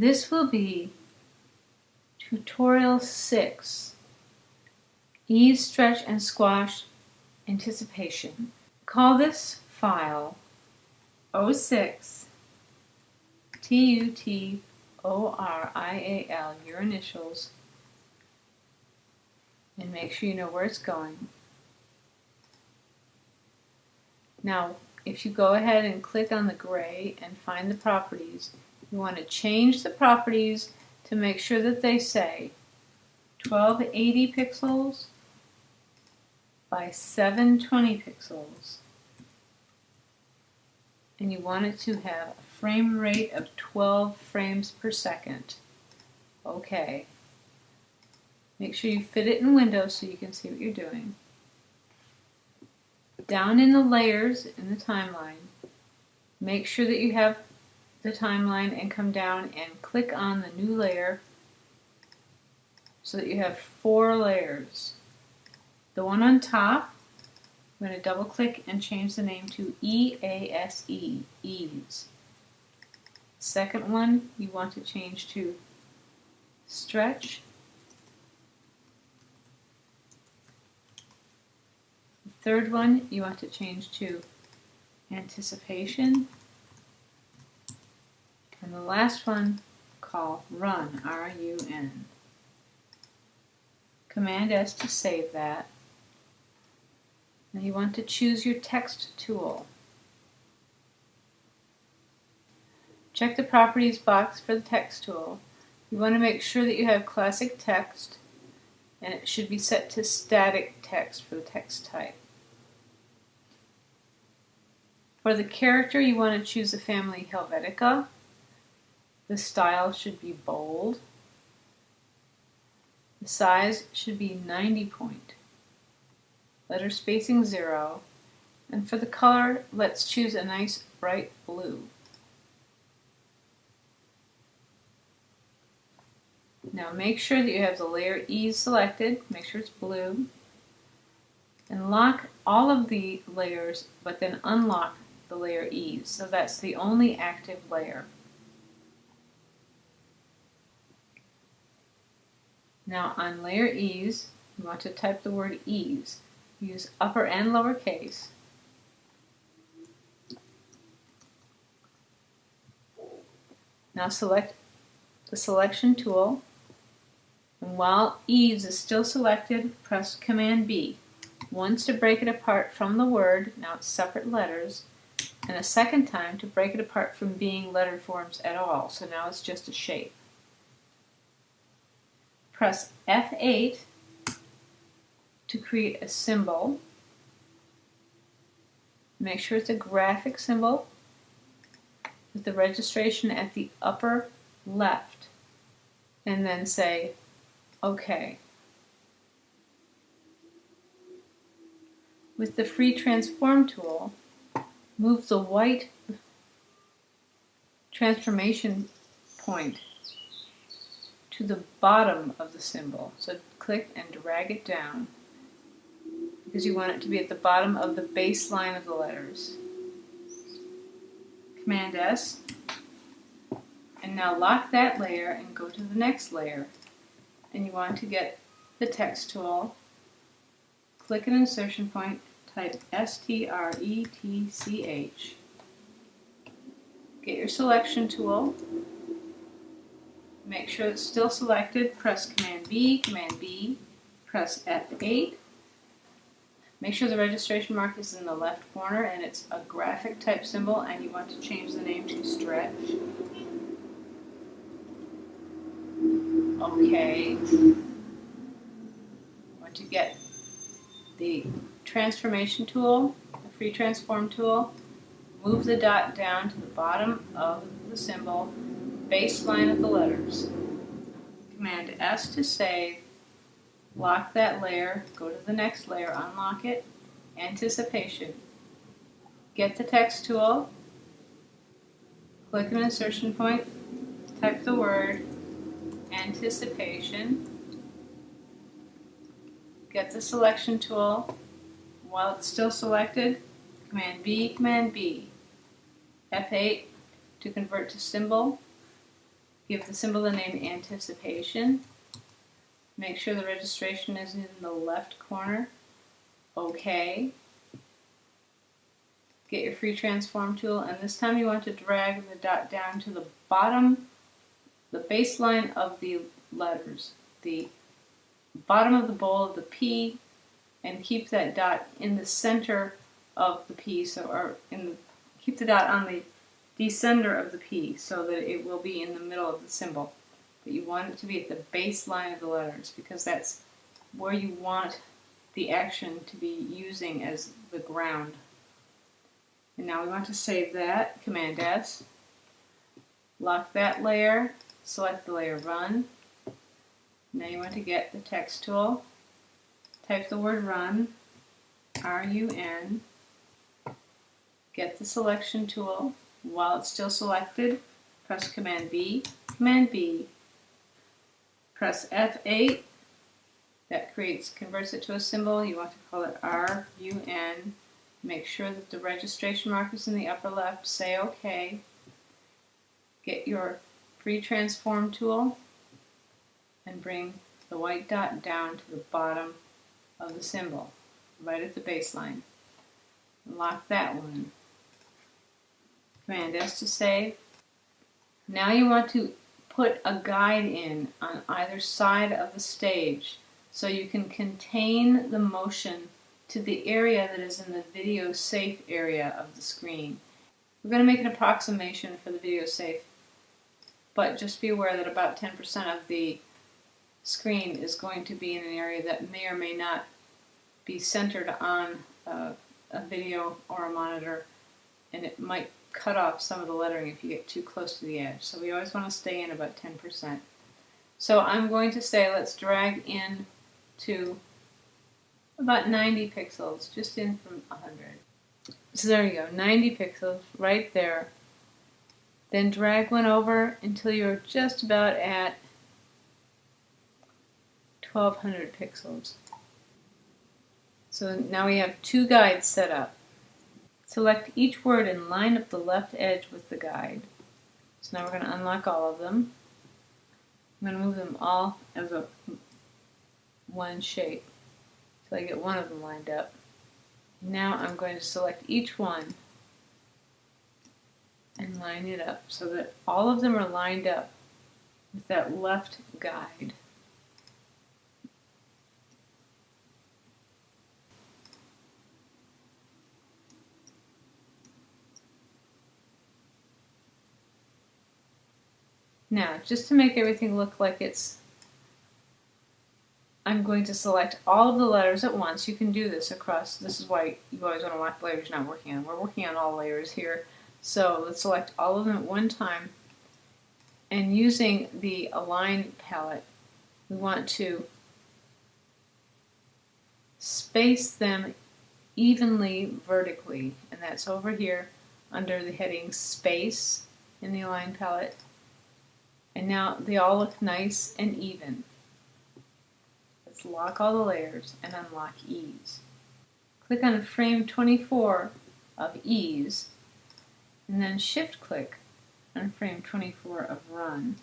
This will be Tutorial 6, Ease, Stretch, and Squash Anticipation. Call this file 06 TUTORIAL, your initials, and make sure you know where it's going. Now, if you go ahead and click on the gray and find the properties, you want to change the properties to make sure that they say 1280 pixels by 720 pixels. And you want it to have a frame rate of 12 frames per second. Okay. Make sure you fit it in Windows so you can see what you're doing. Down in the layers in the timeline, make sure that you have the timeline and come down and click on the new layer so that you have 4 layers. The one on top, I'm going to double click and change the name to EASE, ease. Second one, you want to change to stretch. The third one, you want to change to anticipation. And the last one, call run, R-U-N. Command S to save that. Now you want to choose your text tool. Check the properties box for the text tool. You want to make sure that you have classic text, and it should be set to static text for the text type. For the character, you want to choose the family Helvetica. The style should be bold. The size should be 90 point. Letter spacing 0. And for the color, let's choose a nice bright blue. Now make sure that you have the layer Ease selected. Make sure it's blue. And lock all of the layers, but then unlock the layer Ease. So that's the only active layer. Now on layer Ease, you want to type the word ease. Use upper and lower case. Now select the selection tool, and while ease is still selected, press Command B. Once to break it apart from the word, now it's separate letters, and a second time to break it apart from being letter forms at all, so now it's just a shape. Press F8 to create a symbol. Make sure it's a graphic symbol with the registration at the upper left, and then say OK. With the free transform tool, move the white transformation point to the bottom of the symbol. So click and drag it down because you want it to be at the bottom of the baseline of the letters. Command S, and now lock that layer and go to the next layer. And you want to get the text tool, click an insertion point, type STRETCH. Get your selection tool, make sure it's still selected, press Command B, press F8. Make sure the registration mark is in the left corner and it's a graphic type symbol, and you want to change the name to stretch. OK. Want to get the transformation tool, the free transform tool, move the dot down to the bottom of the symbol, baseline of the letters. Command S to save, lock that layer, go to the next layer, unlock it, anticipation. Get the text tool, click an insertion point, type the word anticipation, get the selection tool. While it's still selected, Command B, F8 to convert to symbol. Give the symbol the name Anticipation. Make sure the registration is in the left corner. OK. Get your free transform tool, and this time you want to drag the dot down to the bottom, the baseline of the letters, the bottom of the bowl of the P, and keep that dot in the center of the P, keep the dot on the descender of the P so that it will be in the middle of the symbol. But you want it to be at the baseline of the letters because that's where you want the action to be using as the ground. And now we want to save that, Command S. Lock that layer, select the layer Run. Now you want to get the text tool, type the word Run, R-U-N, get the selection tool. While it's still selected, press Command B, press F8, that converts it to a symbol. You want to call it R-U-N. Make sure that the registration mark is in the upper left, say OK. Get your free transform tool and bring the white dot down to the bottom of the symbol, right at the baseline. Lock that one. Command S to save. Now you want to put a guide in on either side of the stage so you can contain the motion to the area that is in the video safe area of the screen. We're going to make an approximation for the video safe, but just be aware that about 10% of the screen is going to be in an area that may or may not be centered on a video or a monitor, and it might cut off some of the lettering if you get too close to the edge. So we always want to stay in about 10%. So I'm going to say let's drag in to about 90 pixels, just in from 100. So there you go, 90 pixels right there. Then drag one over until you're just about at 1200 pixels. So now we have two guides set up. Select each word and line up the left edge with the guide. So now we're going to unlock all of them. I'm going to move them all as one shape until I get one of them lined up. Now I'm going to select each one and line it up so that all of them are lined up with that left guide. Now, just to make everything look like I'm going to select all of the letters at once. You can do this across, this is why you always want to watch layers you're not working on. We're working on all layers here. So let's select all of them at one time. And using the Align palette, we want to space them evenly vertically. And that's over here under the heading Space in the Align palette. And now they all look nice and even. Let's lock all the layers and unlock Ease. Click on frame 24 of Ease, and then shift-click on frame 24 of Run,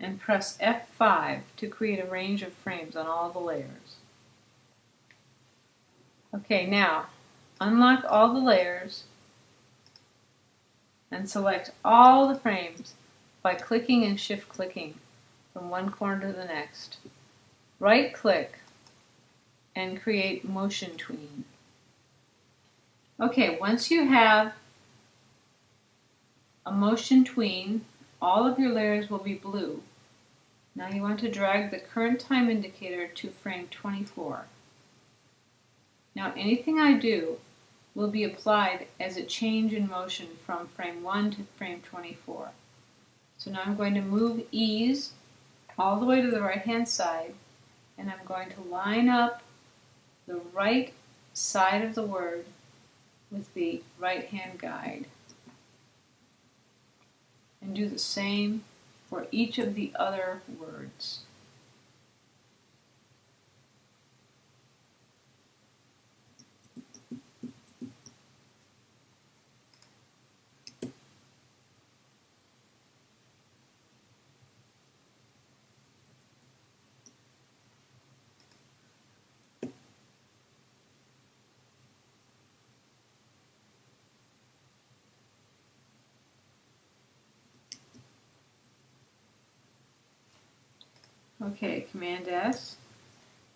and press F5 to create a range of frames on all the layers. Okay, now unlock all the layers and select all the frames by clicking and shift-clicking from one corner to the next. Right-click and create Motion Tween. Okay, once you have a Motion Tween, all of your layers will be blue. Now you want to drag the current time indicator to frame 24. Now anything I do will be applied as a change in motion from frame 1 to frame 24. So now I'm going to move Ease all the way to the right-hand side, and I'm going to line up the right side of the word with the right-hand guide. And do the same for each of the other words. Okay, Command S.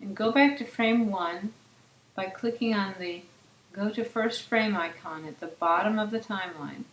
And go back to frame 1 by clicking on the Go to First Frame icon at the bottom of the timeline.